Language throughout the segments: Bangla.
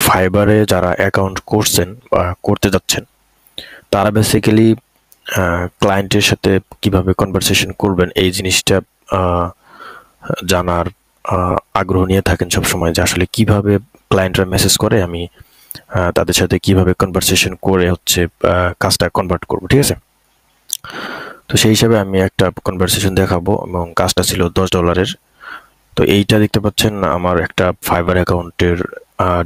ফাইবারে যারা অ্যাকাউন্ট করছেন বা করতে যাচ্ছেন তারা বেসিক্যালি ক্লায়েন্টের সাথে কিভাবে কনভারসেশন করবেন এই জিনিসটা জানার আগ্রহ নিয়ে থাকেন সবসময়, যে আসলে কিভাবে ক্লায়েন্টরা মেসেজ করে আমি তাদের সাথে কিভাবে কনভারসেশন করে হচ্ছে কাজটা কনভার্ট করব। ঠিক আছে, তো সেই হিসাবে আমি একটা কনভারসেশন দেখাবো এবং কাজটা ছিল $10। তো এইটা দেখতে পাচ্ছেন আমার একটা ফাইবার অ্যাকাউন্টের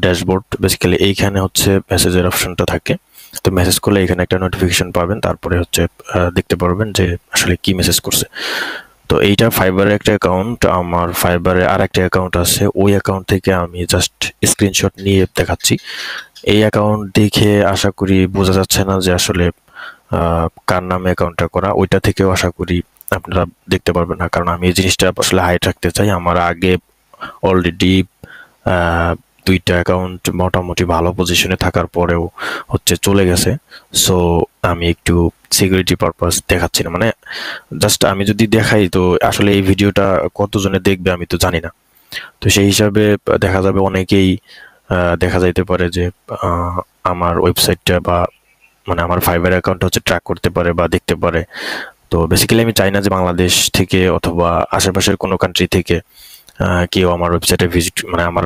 ড্যাশবোর্ড। বেসিক্যালি এইখানে হচ্ছে মেসেজের অপশনটা থাকে, তো মেসেজ করলে এখানে একটা নোটিফিকেশন পাবেন, তারপরে হচ্ছে দেখতে পারবেন যে আসলে কি মেসেজ করছে। তো এইটা ফাইবারের একটা অ্যাকাউন্ট, আমার ফাইবারে আর একটা অ্যাকাউন্ট আছে, ওই অ্যাকাউন্ট থেকে আমি জাস্ট স্ক্রিনশট নিয়ে দেখাচ্ছি। এই অ্যাকাউন্ট দেখে আশা করি বোঝা যাচ্ছে না যে আসলে কার নামে অ্যাকাউন্টটা করা, ওইটা থেকেও আশা করি আপনারা দেখতে পারবেন না, কারণ আমি এই জিনিসটা আসলে হাইড রাখতে চাই। আমার আগে অলরেডি দুইটা অ্যাকাউন্ট মোটামুটি ভালো পজিশনে থাকার পরেও হচ্ছে চলে গেছে। সো আমি একটু সিকিউরিটি পারপাস দেখাচ্ছি না, মানে জাস্ট আমি যদি দেখাই তো আসলে এই ভিডিওটা কতজনে দেখবে আমি তো জানি না। তো সেই হিসাবে দেখা যাবে অনেকেই দেখা যাইতে পারে যে আমার ওয়েবসাইটটা বা মানে আমার ফাইবার অ্যাকাউন্ট হচ্ছে ট্র্যাক করতে পারে বা দেখতে পারে। তো বেসিক্যালি আমি চাই না যে বাংলাদেশ থেকে অথবা আশেপাশের কোনো কান্ট্রি থেকে কেউ আমার ওয়েবসাইটে ভিজিট মানে আমার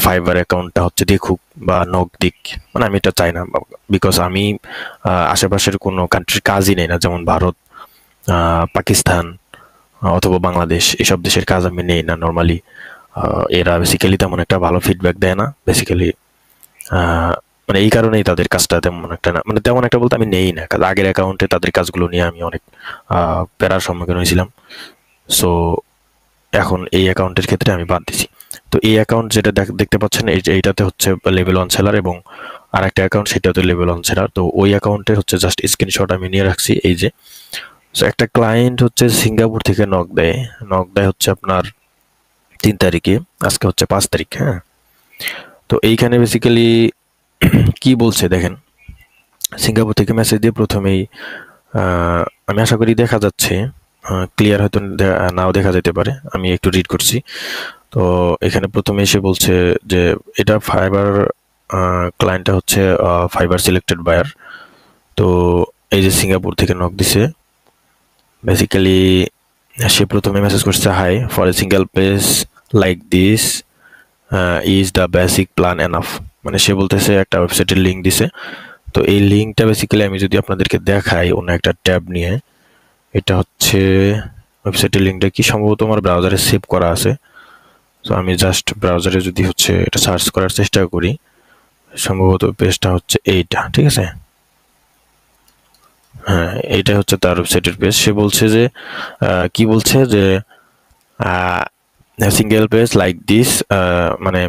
ফাইবার অ্যাকাউন্টটা হচ্ছে দেখুক বা নক দিক, মানে আমি এটা চাই না। বিকজ আমি আশেপাশের কোনো কান্ট্রির কাজই নেই না, যেমন ভারত, পাকিস্তান অথবা বাংলাদেশ, এসব দেশের কাজ আমি নেই না নর্মালি। এরা বেসিক্যালি তেমন একটা ভালো ফিডব্যাক দেয় না বেসিক্যালি, মানে এই কারণেই তাদের কাজটা তেমন একটা না, মানে তেমন একটা বলতে আমি নেই না, কারণ আগের অ্যাকাউন্টে তাদের কাজগুলো নিয়ে আমি অনেক প্যারার সম্মুখীন হয়েছিলাম। সো এখন এই অ্যাকাউন্টের ক্ষেত্রে আমি বাদ দিছি। তো এই অ্যাকাউন্ট যেটা দেখতে পাচ্ছেন এইটাতে হচ্ছে লেভেল 1 সেলার, এবং আর একটা অ্যাকাউন্ট সেটাতে লেভেল 1 সেলার। তো ওই অ্যাকাউন্টের হচ্ছে জাস্ট স্ক্রিনশট আমি নিয়ে রাখছি এই যে। সো একটা ক্লায়েন্ট হচ্ছে সিঙ্গাপুর থেকে নক দেয় হচ্ছে আপনার 3 তারিখে, আজকে হচ্ছে 5 তারিখ। হ্যাঁ, তো এইখানে বেসিক্যালি কি বলছে দেখেন, সিঙ্গাপুর থেকে মেসেজ দিয়ে প্রথমেই আমি আশা করি দেখা যাচ্ছে, ক্লিয়ার হয়তো নাও দেখা যেতে পারে, আমি একটু রিড করছি। তো এখানে প্রথমে এসে বলছে যে এটা ফাইবার ক্লায়েন্টটা হচ্ছে ফাইবার সিলেক্টেড বায়ার। তো এই যে সিঙ্গাপুর থেকে নক দিছে, বেসিক্যালি সে প্রথমে মেসেজ করছে, hi, for a single page like this is the basic plan enough. মানে সে বলতেছে একটা ওয়েবসাইটের লিঙ্ক দিছে। তো এই লিঙ্কটা বেসিক্যালি আমি যদি আপনাদেরকে দেখাই অন্য একটা ট্যাব নিয়ে, এটা হচ্ছে ওয়েবসাইটের লিঙ্কটা কি সম্ভবত আমার ব্রাউজারে সেভ করা আছে। তো আমি জাস্ট ব্রাউজারে যদি হচ্ছে এটা সার্চ করার চেষ্টা করি, সম্ভবত পেজটা হচ্ছে এইটা। ঠিক আছে, হ্যাঁ, এইটা হচ্ছে তার ওয়েবসাইটের পেজ। সে বলছে যে কি বলছে যে সিঙ্গেল পেজ লাইক দিস, মানে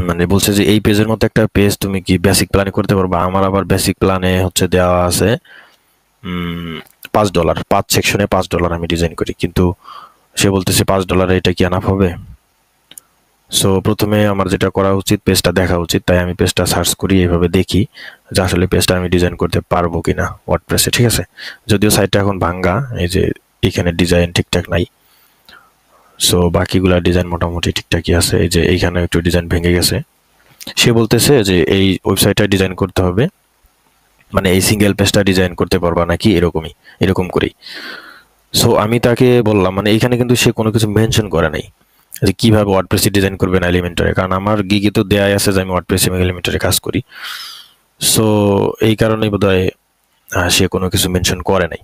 মানে বলছে যে এই পেজের মতো একটা পেজ তুমি কি বেসিক প্ল্যানে করতে পারবা। আমার আবার বেসিক প্ল্যানে হচ্ছে দেওয়া আছে $5, 5 সেকশনে $5 আমি ডিজাইন করি, কিন্তু সে বলতেছে $5 এটা কি এনাফ হবে। সো প্রথমে আমার যেটা করা উচিত, পেজটা দেখা উচিত, তাই আমি পেজটা সার্চ করি, এইভাবে দেখি যে আসলে পেজটা আমি ডিজাইন করতে পারবো কিনা ওয়ার্ডপ্রেসে। ঠিক আছে, যদিও সাইটটা এখন ভাঙ্গা, এই যে এখানে ডিজাইন ঠিকঠাক নাই। সো বাকিগুলা ডিজাইন মোটামুটি ঠিকঠাকই আছে, এই যে এইখানে একটু ডিজাইন ভেঙে গেছে। সে বলতেছে যে এই ওয়েবসাইটটা ডিজাইন করতে হবে, মানে এই সিঙ্গেল পেজটা ডিজাইন করতে পারবা নাকি, এরকম করেই। সো আমি তাকে বললাম, মানে এইখানে কিন্তু সে কোনো কিছু মেনশন করে নাই যে কিভাবে ওয়ার্ডপ্রেসে ডিজাইন করবেন এলিমেন্টরে, কারণ আমার গিগে তো দেয়াই আছে যে আমি ওয়ার্ডপ্রেস এবং এলিমেন্টরে কাজ করি। সো এই কারণেই বোধহয় সে কোনো কিছু মেনশন করে নাই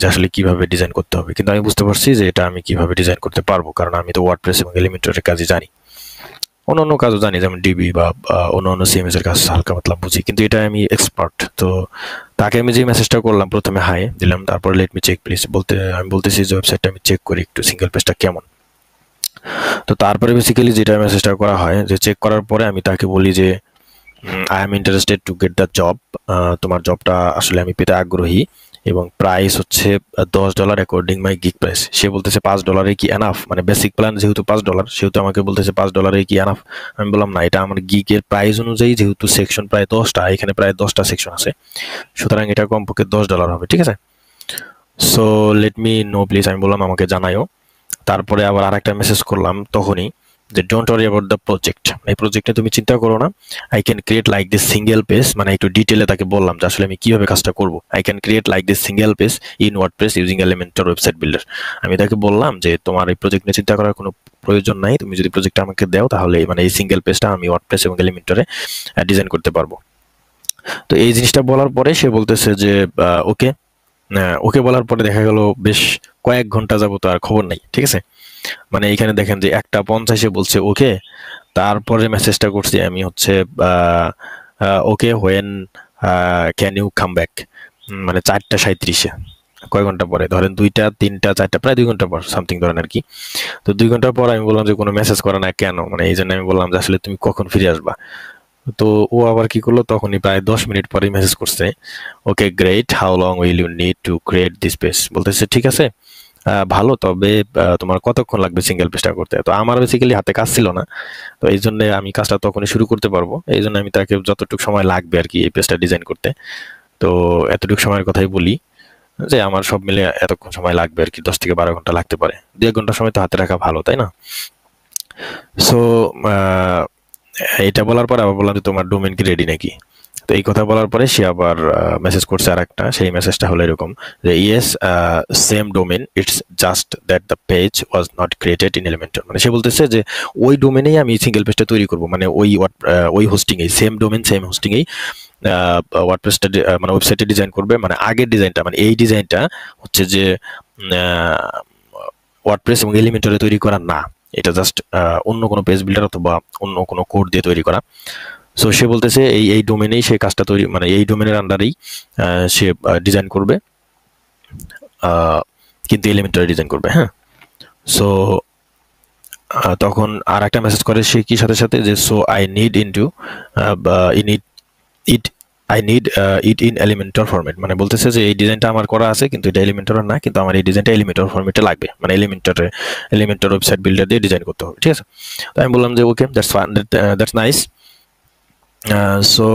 যে আসলে কিভাবে ডিজাইন করতে হবে, কিন্তু আমি বুঝতে পারছি যে এটা আমি কিভাবে ডিজাইন করতে পারবো, কারণ আমি তো ওয়ার্ডপ্রেস এবং এলিমেন্টরের কাজই জানি, অন্য কাজও জানি, যেমন ডিবি বা অন্য সিএমএস এর কাজ হালকা পাতলা বুঝি, কিন্তু এটা আমি এক্সপার্ট। তো তাকে আমি যে মেসেজটা করলাম, প্রথমে হাই দিলাম, তারপর লেট মি চেক প্লিজ আমি বলতেছি যে ওয়েবসাইটটা আমি চেক করি একটু সিঙ্গেল পেজটা কেমন। তো তারপরে বেসিক্যালি যেটা মেসেজটা করা হয়, যে চেক করার পরে আমি তাকে বলি যে I am interested to get the job, তোমার জবটা আসলে আমি পেতে আগ্রহী, এবং প্রাইস হচ্ছে $10 অ্যাকর্ডিং মাই গিগ প্রাইস। সে বলতেছে $5 কি এনাফ, মানে বেসিক প্ল্যান যেহেতু $5, সেহেতু আমাকে বলতেছে $5 কি এনাফ। আমি বললাম না, এটা আমার গিগের প্রাইস অনুযায়ী, যেহেতু সেকশন প্রায় 10টা, এখানে প্রায় 10টা সেকশন আছে, সুতরাং এটা কমপক্ষে $10 হবে। ঠিক আছে, so let me no please, আমি বললাম আমাকে জানাইও। তারপরে আবার আরেকটা মেসেজ করলাম তখনই, যে don't worry about the project, এই প্রজেক্টে তুমি চিন্তা করো না, I can create like this single page, মানে একটু ডিটেলে তাকে বললাম যে আসলে আমি কিভাবে কাজটা করব। I can create like this single page in WordPress using Elementor website builder. আমি তাকে বললাম যে তোমার এই প্রজেক্ট নিয়ে চিন্তা করার কোনো প্রয়োজন নাই, তুমি যদি প্রজেক্টটা আমাকে দাও তাহলে মানে এই সিঙ্গেল পেজটা আমি ওয়ার্ডপ্রেস এবং এলিমেন্টরে ডিজাইন করতে পারবো। তো এই জিনিসটা বলার পরে সে বলতেছে যে ওকে। ওকে বলার পরে দেখা গেল বেশ কয়েক ঘন্টা যাবত আর খবর নাই, ঠিক আছে। মানে এখানে দেখেন যে 1:50 বলছে ওকে, তারপরে মেসেজটা করছি আমি হচ্ছে okay when can you come back, মানে 4:37 কয় ঘন্টা পরে, ধরেন 2টা 3টা 4টা প্রায় 2 ঘন্টা পর সামথিং ধরেন আর কি। তো 2 ঘন্টা পর আমি বললাম যে কোনো মেসেজ করে না কেন, মানে এই জন্য আমি বললাম যে আসলে তুমি কখন ফিরে আসবা। তো ও আবার কি করলো, তখনই প্রায় 10 মিনিট পরে মেসেজ করছে, okay great, how long will you need to create this page. বলতেছে ঠিক আছে ভালো, তবে তোমার কতক্ষণ লাগবে সিঙ্গেল পেজটা করতে। তো আমার বেসিক্যালি হাতে কাজ ছিল না, তো এই জন্য আমি কাজটা তখনই শুরু করতে পারবো, এই জন্য আমি তাকে যতটুকু সময় লাগবে আর কি এই পেজটা ডিজাইন করতে, তো এতটুকু সময়ের কথাই বলি যে আমার সব মিলে এতক্ষণ সময় লাগবে আর কি, 10 থেকে 12 ঘন্টা লাগতে পারে। 2-1 ঘন্টা সময় তো হাতে রাখা ভালো, তাই না? সো এটা বলার পর আবার বললাম যে তোমার ডোমেন কি রেডি নাকি। তো এই কথা বলার পরে সে আবার মেসেজ করছে আর একটা, সেই মেসেজটা হলো এরকম যে yes same domain, it's just that the page was not created in Elementor. মানে সে বলতেছে যে ওই ডোমেনেই আমি সিঙ্গেল পেজটা তৈরি করব, মানে ওই হোস্টিংয়েই, সেম ডোমেন সেম হোস্টিংয়েই ওয়ার্ডপ্রেসটা মানে ওয়েবসাইটে ডিজাইন করবে। মানে আগের ডিজাইনটা, মানে এই ডিজাইনটা হচ্ছে যে ওয়ার্ডপ্রেস এবং এলিমেন্টরে তৈরি করা না, এটা জাস্ট অন্য কোনো পেজ বিল্ডার অথবা অন্য কোনো কোড দিয়ে তৈরি করা। সো সে বলতেছে এই ডোমেনেই সে কাজটা তৈরি, মানে এই ডোমেনের আন্ডারেই সে ডিজাইন করবে, কিন্তু এলিমেন্টারি ডিজাইন করবে। হ্যাঁ, সো তখন আর একটা মেসেজ করে সে কি সাথে সাথে যে so I need it in Elementor format. মানে বলতেছে যে এই ডিজাইনটা আমার করা আছে কিন্তু এটা এলিমেন্টর না, কিন্তু আমার এই ডিজাইনটা এলিমেন্টর ফরম্যাটে লাগবে, মানে এলিমেন্টর ওয়েবসাইট বিল্ডার দিয়ে ডিজাইন করতে হবে, ঠিক আছে। তো আমি বললাম যে ওকে, দ্যাটস নাইস। সো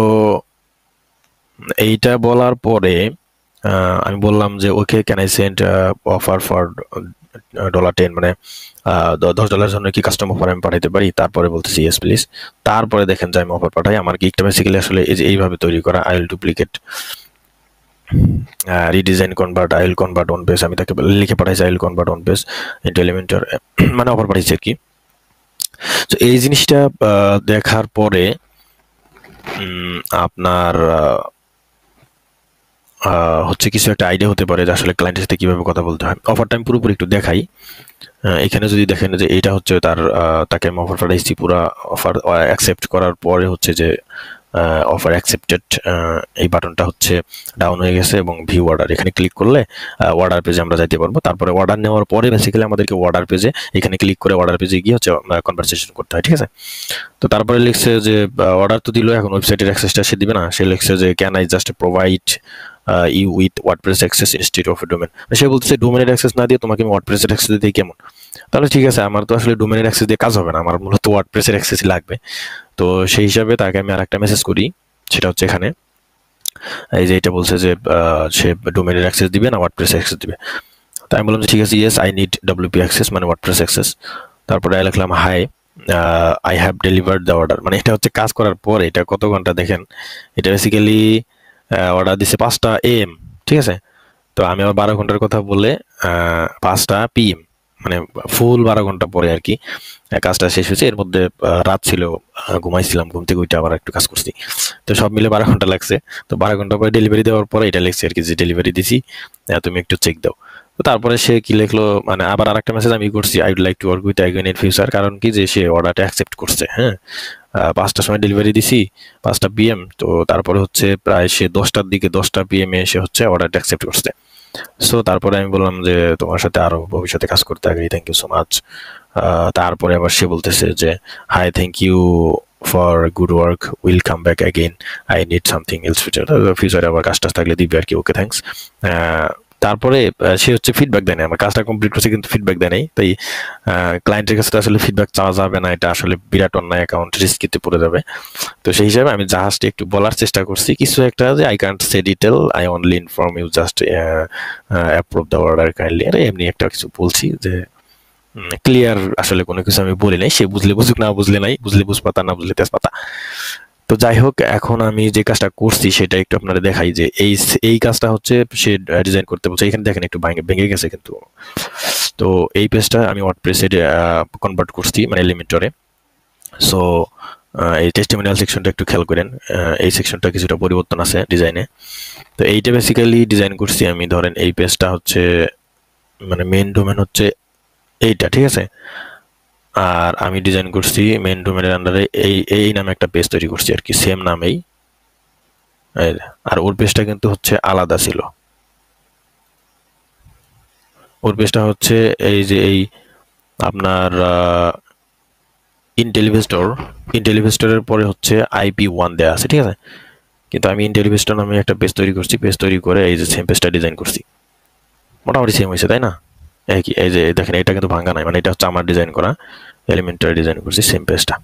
এইটা বলার পরে আমি বললাম যে okay can I send offer for $10, মানে $10 জন্য কি কাস্টম অফার আমি পাঠাইতে পারি। তারপরে বলতেছি ইয়েস প্লিজ। তারপরে দেখেন যে আমি অফার পাঠাই। আমার গিগটা বেসিক্যালি আসলে এই যে এইভাবে তৈরি করা, I will duplicate redesign convert, I will convert on page, আমি তাকে লিখে পাঠাইছি I will convert on page into Elementor, মানে অফার পাঠাইছি আর কি। তো এই জিনিসটা দেখার পরে আপনার হচ্ছে কিছু একটা আইডিয়া হতে পারে যে আসলে ক্লায়েন্টের সাথে কিভাবে কথা বলতে হয়। অফারটা আমি পুরোপুরি একটু দেখাই। এখানে যদি দেখেন যে এইটা হচ্ছে তাকে আমি অফার পাঠাইছি, পুরো অফার অ্যাকসেপ্ট করার পরে হচ্ছে যে অফার অ্যাকসেপ্টেড এই বাটনটা হচ্ছে ডাউন হয়ে গেছে এবং ভিউ অর্ডার, এখানে ক্লিক করলে অর্ডার পেজে আমরা যাইতে পারবো। তারপরে অর্ডার নেওয়ার পরে বেসিক্যালি আমাদেরকে অর্ডার পেজে এখানে ক্লিক করে অর্ডার পেজে গিয়ে হচ্ছে কনভারসেশন করতে হয়, ঠিক আছে। তো তারপরে লিখছে যে অর্ডার তো দিল, এখন ওয়েবসাইটের অ্যাক্সেসটা সে দিবে না। সে লিখছে যে can I just provide you with WordPress access institute of domain. সে বলতেছে ডোমেনের অ্যাক্সেস না দিয়ে তোমাকে আমি ওয়ার্ডপ্রেসের অ্যাক্সেস দিই কেমন? তাহলে ঠিক আছে, আমার তো আসলে ডোমেনের অ্যাক্সেস দিয়ে কাজ হবে না, আমার মূলত ওয়ার্ডপ্রেসের অ্যাক্সেসই লাগবে। তো সেই হিসাবে তাকে আমি আরেকটা মেসেজ করি, সেটা হচ্ছে এখানে এই যে এটা বলছে যে সে ডোমেনের অ্যাক্সেস দিবে না ওয়ার্ডপ্রেস অ্যাক্সেস দিবে। তাই আমি বললাম যে ঠিক আছে, yes I need WP access, মানে ওয়ার্ডপ্রেস অ্যাক্সেস। তারপরে লিখলাম hi I have delivered the order. মানে এটা হচ্ছে কাজ করার পরে, এটা কত ঘন্টা দেখেন, এটা বেসিক্যালি অর্ডার দিছে 5টা AM, ঠিক আছে। তো আমি আবার 12 ঘন্টার কথা বলে 5টা PM, মানে ফুল 12 ঘন্টা পরে আর কি কাজটা শেষ হয়েছে। এর মধ্যে রাত ছিল, ঘুমাইছিলাম, ঘুম থেকে উঠে আবার একটু কাজ করছি। তো সব মিলে 12 ঘন্টা লাগছে। তো 12 ঘন্টা পরে ডেলিভারি দেওয়ার পরে এটা লিখছে আর কি যে ডেলিভারি দিছি, তুমি একটু চেক দাও। তো তারপরে সে কি লিখলো, মানে আবার আরেকটা মেসেজ আমি করছি, I would like to work with again in future. কারণ কি যে সে অর্ডারটা অ্যাকসেপ্ট করছে। হ্যাঁ, 5টার সময় ডেলিভারি দিছি, 5টা PM। তো তারপরে হচ্ছে প্রায় সে 10টার দিকে 10টা PM এ সে হচ্ছে অর্ডারটা অ্যাকসেপ্ট করছে। সো তারপরে আমি বললাম যে তোমার সাথে আরো ভবিষ্যতে কাজ করতে আগ্রহী, থ্যাংক ইউ সো মাচ। তারপরে আবার সে বলতেছে যে hi thank you for good work, will come back again, I need something else ফিউচারে আবার কাজটা থাকলে দিবে আর কি, ওকে থ্যাংকস। তারপরে সে হচ্ছে ফিডব্যাক দেয় না, আমার কাজটা কমপ্লিট করছে কিন্তু ফিডব্যাক দেয় নাই। তাই ক্লায়েন্টের কাছে আসলে ফিডব্যাক চাওয়া যাবে না, এটা আসলে বিরাট অন্যায়, অ্যাকাউন্ট রিস্কিতে পড়ে যাবে। তো সেই হিসাবে আমি জাহাজটি একটু বলার চেষ্টা করছি কিছু একটা, যে I can't say detail, I only inform you, just approve the order kindly, আরে এমনি একটা কিছু বলছি যে ক্লিয়ার আসলে কোনো কিছু আমি বলি নাই, সে বুঝলে বুঝুক না বুঝলে নাই, বুঝলে বুঝপাতা না বুঝলে তেজপাতা। তো যাই হোক, এখন আমি যে কাজটা করছি সেটা একটু আপনারা দেখাই যে এই কাজটা হচ্ছে সে ডিজাইন করতে বলছে। এখানে দেখেন একটু ভেঙে গেছে কিন্তু। তো এই পেজটা আমি ওয়ার্ডপ্রেসে কনভার্ট করছি মানে এলিমেন্টরে। সো এই টেস্টিমোনিয়াল সেকশনটা একটু খেয়াল করেন, এই সেকশনটা কিছুটা পরিবর্তন আছে ডিজাইনে। তো এইটা বেসিক্যালি ডিজাইন করছি আমি, ধরেন এই পেজটা হচ্ছে মানে মেইন ডোমেন হচ্ছে এইটা, ঠিক আছে। আর আমি ডিজাইন করছি মেইন ডোমেনের আন্ডারে এই নামে একটা পেজ তৈরি করছি আর কি, সেম নামেই। আর ওর পেজটা কিন্তু হচ্ছে আলাদা ছিল। ওর পেজটা হচ্ছে এই যে এই আপনার ইন্টেলিভেস্টরের পরে হচ্ছে IP1 দেওয়া আছে, ঠিক আছে। কিন্তু আমি ইন্টেলিভেস্টর নামে একটা পেজ তৈরি করছি, পেজ তৈরি করে এই যে সেম পেজটা ডিজাইন করছি। মোটামুটি সেম হয়েছে, তাই না? একই। এই যে দেখেন, এটা কিন্তু ভাঙা নাই, মানে এটা হচ্ছে আমার ডিজাইন করা এলিমেন্টারি ডিজাইন করছি সেম পেজটা।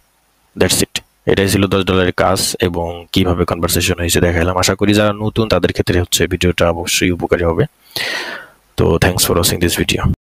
That's it. এটাই ছিল $10 কাজ, এবং কিভাবে কনভারসেশন হয়েছে দেখাইলাম। আশা করি যারা নতুন তাদের ক্ষেত্রে হচ্ছে ভিডিওটা অবশ্যই উপকারী হবে। তো thanks for watching this video.